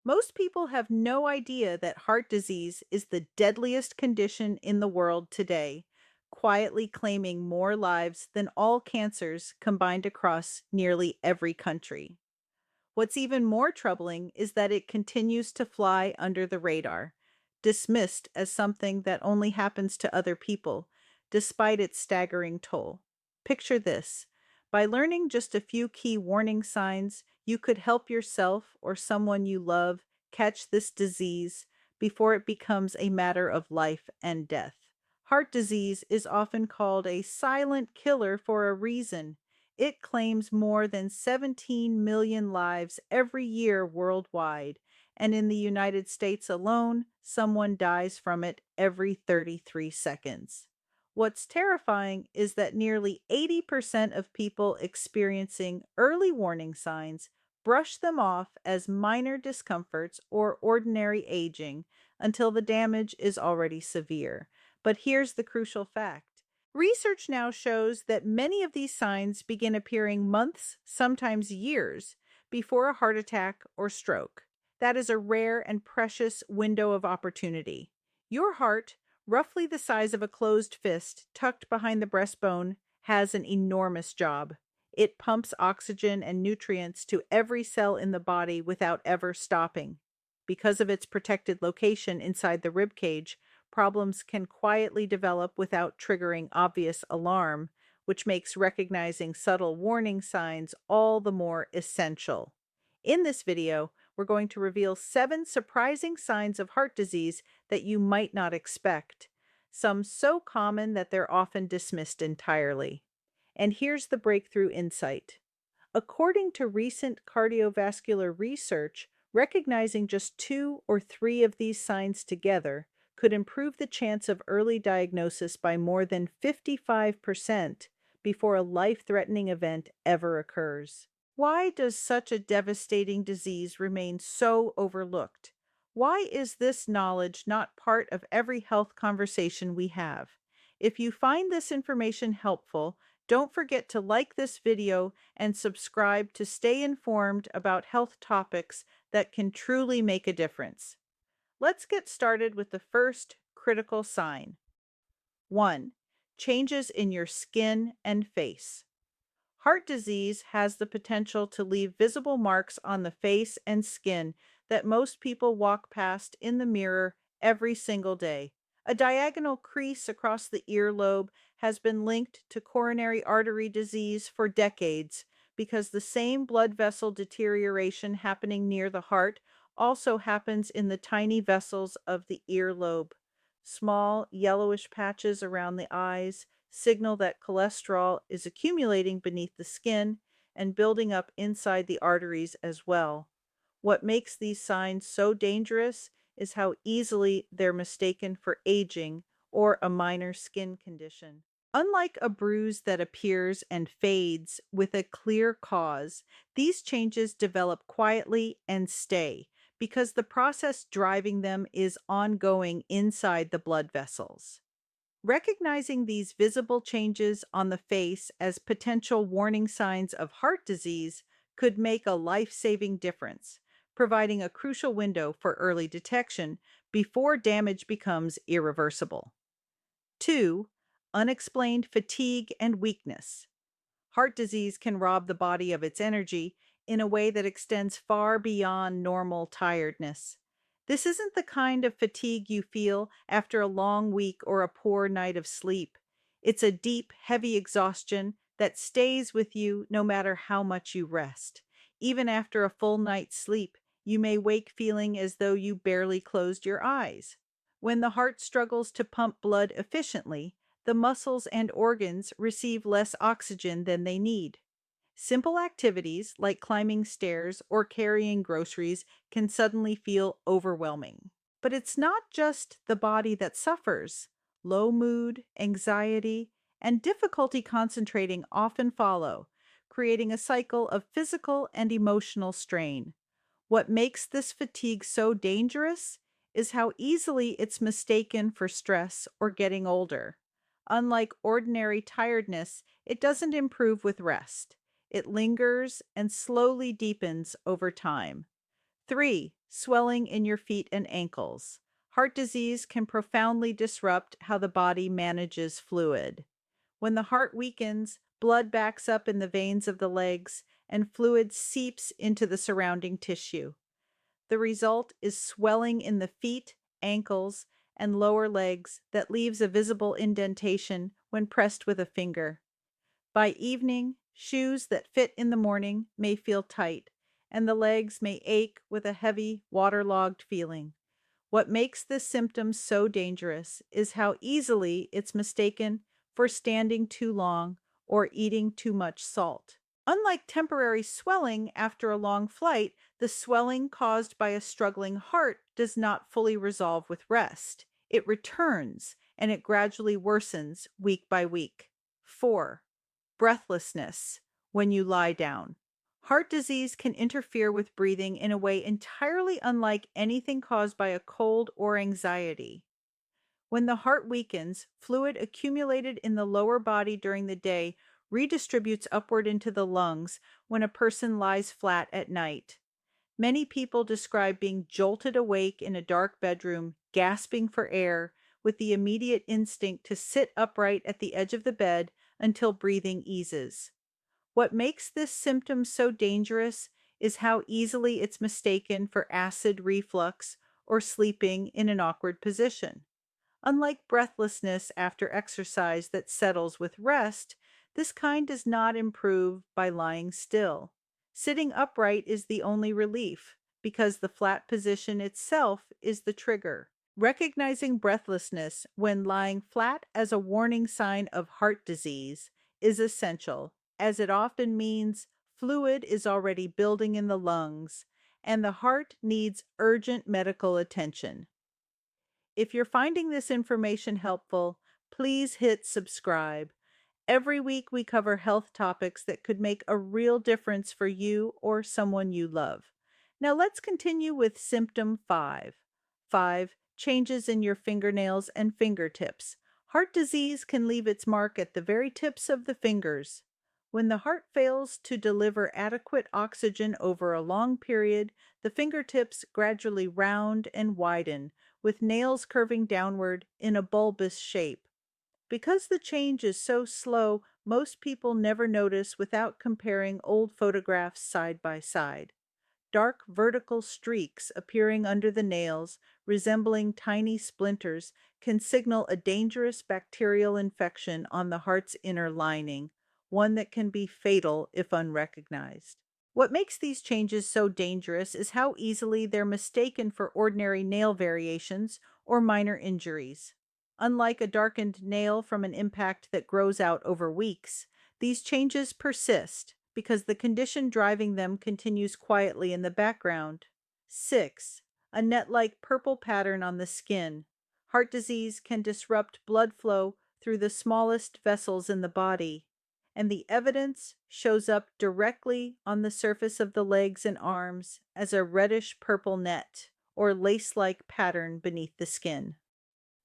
Most people have no idea that heart disease is the deadliest condition in the world today, quietly claiming more lives than all cancers combined across nearly every country. What's even more troubling is that it continues to fly under the radar, dismissed as something that only happens to other people, despite its staggering toll. Picture this. By learning just a few key warning signs, you could help yourself or someone you love catch this disease before it becomes a matter of life and death. Heart disease is often called a silent killer for a reason. It claims more than 17 million lives every year worldwide, and in the United States alone, someone dies from it every 33 seconds. What's terrifying is that nearly 80% of people experiencing early warning signs brush them off as minor discomforts or ordinary aging until the damage is already severe. But here's the crucial fact. Research now shows that many of these signs begin appearing months, sometimes years, before a heart attack or stroke. That is a rare and precious window of opportunity. Your heart, roughly the size of a closed fist tucked behind the breastbone, has an enormous job. It pumps oxygen and nutrients to every cell in the body without ever stopping. Because of its protected location inside the rib cage, problems can quietly develop without triggering obvious alarm, which makes recognizing subtle warning signs all the more essential. In this video, we're going to reveal 7 surprising signs of heart disease that you might not expect, some so common that they're often dismissed entirely. And here's the breakthrough insight. According to recent cardiovascular research, recognizing just 2 or 3 of these signs together could improve the chance of early diagnosis by more than 55% before a life-threatening event ever occurs. Why does such a devastating disease remain so overlooked? Why is this knowledge not part of every health conversation we have? If you find this information helpful, don't forget to like this video and subscribe to stay informed about health topics that can truly make a difference. Let's get started with the first critical sign. 1. Changes in your skin and face. Heart disease has the potential to leave visible marks on the face and skin that most people walk past in the mirror every single day. A diagonal crease across the earlobe has been linked to coronary artery disease for decades because the same blood vessel deterioration happening near the heart also happens in the tiny vessels of the earlobe. Small yellowish patches around the eyes signal that cholesterol is accumulating beneath the skin and building up inside the arteries as well. What makes these signs so dangerous is how easily they're mistaken for aging or a minor skin condition. Unlike a bruise that appears and fades with a clear cause, these changes develop quietly and stay because the process driving them is ongoing inside the blood vessels. Recognizing these visible changes on the face as potential warning signs of heart disease could make a life-saving difference, providing a crucial window for early detection before damage becomes irreversible. 2. Unexplained fatigue and weakness. Heart disease can rob the body of its energy in a way that extends far beyond normal tiredness. This isn't the kind of fatigue you feel after a long week or a poor night of sleep. It's a deep, heavy exhaustion that stays with you no matter how much you rest. Even after a full night's sleep, you may wake feeling as though you barely closed your eyes. When the heart struggles to pump blood efficiently, the muscles and organs receive less oxygen than they need. Simple activities like climbing stairs or carrying groceries can suddenly feel overwhelming. But it's not just the body that suffers. Low mood, anxiety, and difficulty concentrating often follow, creating a cycle of physical and emotional strain. What makes this fatigue so dangerous is how easily it's mistaken for stress or getting older. Unlike ordinary tiredness, it doesn't improve with rest. It lingers and slowly deepens over time. 3. Swelling in your feet and ankles. Heart disease can profoundly disrupt how the body manages fluid. When the heart weakens, blood backs up in the veins of the legs and fluid seeps into the surrounding tissue. The result is swelling in the feet, ankles, and lower legs that leaves a visible indentation when pressed with a finger. By evening, shoes that fit in the morning may feel tight, and the legs may ache with a heavy, waterlogged feeling. What makes this symptom so dangerous is how easily it's mistaken for standing too long or eating too much salt. Unlike temporary swelling after a long flight, the swelling caused by a struggling heart does not fully resolve with rest. It returns and it gradually worsens week by week. 4. Breathlessness when you lie down. Heart disease can interfere with breathing in a way entirely unlike anything caused by a cold or anxiety. When the heart weakens, fluid accumulated in the lower body during the day redistributes upward into the lungs when a person lies flat at night. Many people describe being jolted awake in a dark bedroom, gasping for air, with the immediate instinct to sit upright at the edge of the bed until breathing eases. What makes this symptom so dangerous is how easily it's mistaken for acid reflux or sleeping in an awkward position. Unlike breathlessness after exercise that settles with rest, this kind does not improve by lying still. Sitting upright is the only relief, because the flat position itself is the trigger. Recognizing breathlessness when lying flat as a warning sign of heart disease is essential, as it often means fluid is already building in the lungs and the heart needs urgent medical attention. If you're finding this information helpful, please hit subscribe. Every week, we cover health topics that could make a real difference for you or someone you love. Now, let's continue with symptom 5. 5. Changes in your fingernails and fingertips. Heart disease can leave its mark at the very tips of the fingers. When the heart fails to deliver adequate oxygen over a long period, the fingertips gradually round and widen, with nails curving downward in a bulbous shape. Because the change is so slow, most people never notice without comparing old photographs side by side. Dark vertical streaks appearing under the nails, resembling tiny splinters, can signal a dangerous bacterial infection on the heart's inner lining, one that can be fatal if unrecognized. What makes these changes so dangerous is how easily they're mistaken for ordinary nail variations or minor injuries. Unlike a darkened nail from an impact that grows out over weeks, these changes persist because the condition driving them continues quietly in the background. 6. A net-like purple pattern on the skin. Heart disease can disrupt blood flow through the smallest vessels in the body, and the evidence shows up directly on the surface of the legs and arms as a reddish-purple net or lace-like pattern beneath the skin.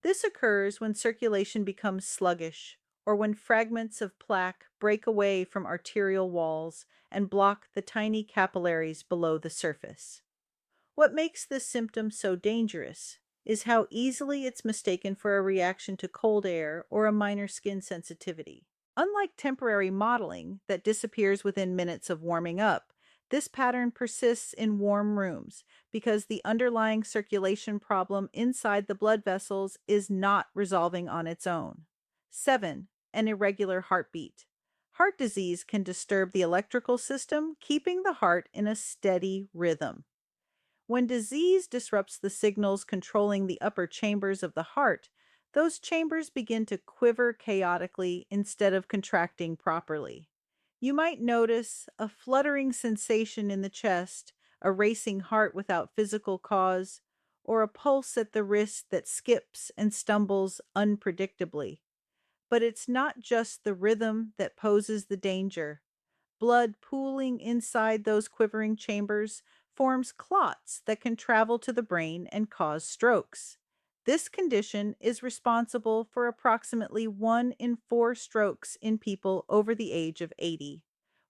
This occurs when circulation becomes sluggish or when fragments of plaque break away from arterial walls and block the tiny capillaries below the surface. What makes this symptom so dangerous is how easily it's mistaken for a reaction to cold air or a minor skin sensitivity. Unlike temporary mottling that disappears within minutes of warming up, this pattern persists in warm rooms because the underlying circulation problem inside the blood vessels is not resolving on its own. 7. An irregular heartbeat. Heart disease can disturb the electrical system, keeping the heart in a steady rhythm. When disease disrupts the signals controlling the upper chambers of the heart, those chambers begin to quiver chaotically instead of contracting properly. You might notice a fluttering sensation in the chest, a racing heart without physical cause, or a pulse at the wrist that skips and stumbles unpredictably. But it's not just the rhythm that poses the danger. Blood pooling inside those quivering chambers forms clots that can travel to the brain and cause strokes. This condition is responsible for approximately 1 in 4 strokes in people over the age of 80.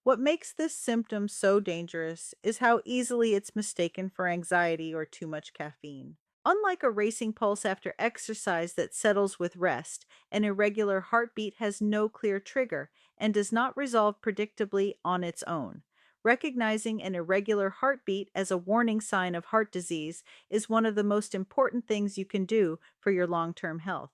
What makes this symptom so dangerous is how easily it's mistaken for anxiety or too much caffeine. Unlike a racing pulse after exercise that settles with rest, an irregular heartbeat has no clear trigger and does not resolve predictably on its own. Recognizing an irregular heartbeat as a warning sign of heart disease is one of the most important things you can do for your long term health.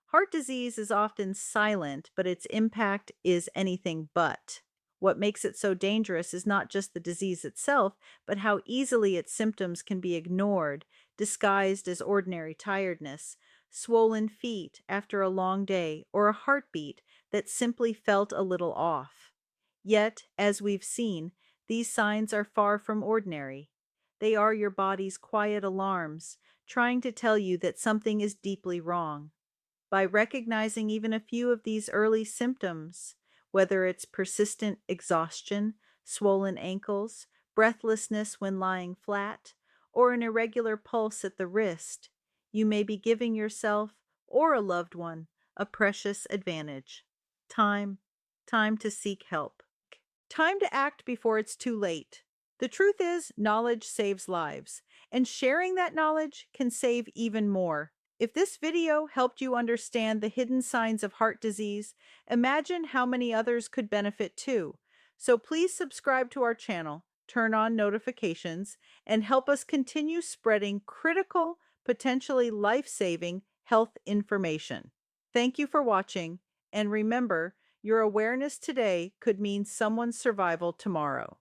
Heart disease is often silent, but its impact is anything but. What makes it so dangerous is not just the disease itself, but how easily its symptoms can be ignored, disguised as ordinary tiredness, swollen feet after a long day, or a heartbeat that simply felt a little off. Yet, as we've seen, these signs are far from ordinary. They are your body's quiet alarms, trying to tell you that something is deeply wrong. By recognizing even a few of these early symptoms, whether it's persistent exhaustion, swollen ankles, breathlessness when lying flat, or an irregular pulse at the wrist, you may be giving yourself or a loved one a precious advantage. Time, time to seek help. Time to act before it's too late. The truth is, knowledge saves lives, and sharing that knowledge can save even more. If this video helped you understand the hidden signs of heart disease, imagine how many others could benefit too. So please subscribe to our channel, turn on notifications, and help us continue spreading critical, potentially life-saving health information. Thank you for watching, and remember, your awareness today could mean someone's survival tomorrow.